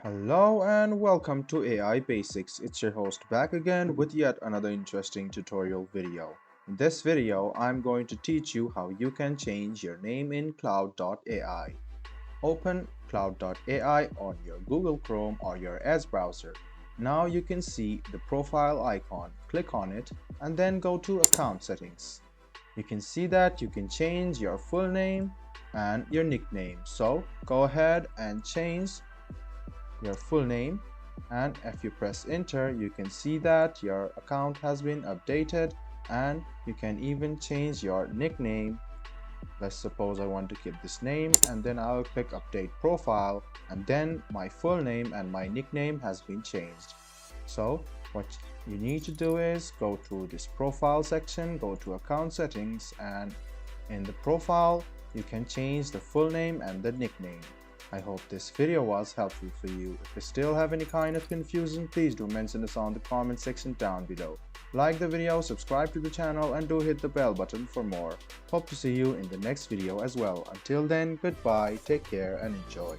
Hello and welcome to AI Basics. It's your host back again with yet another interesting tutorial video. In this video, I'm going to teach you how you can change your name in Claude AI. Open Claude AI on your Google Chrome or your Edge browser. Now you can see the profile icon. Click on it and then go to Account Settings. You can see that you can change your full name and your nickname. So go ahead and change your full name, and if you press enter you can see that your account has been updated, and you can even change your nickname. Let's suppose I want to keep this name, and then I'll click update profile, and then my full name and my nickname has been changed. So what you need to do is go to this profile section, go to account settings, and in the profile you can change the full name and the nickname. I hope this video was helpful for you. If you still have any kind of confusion, please do mention us on the comment section down below. Like the video, subscribe to the channel, and do hit the bell button for more. Hope to see you in the next video as well. Until then, goodbye, take care and enjoy.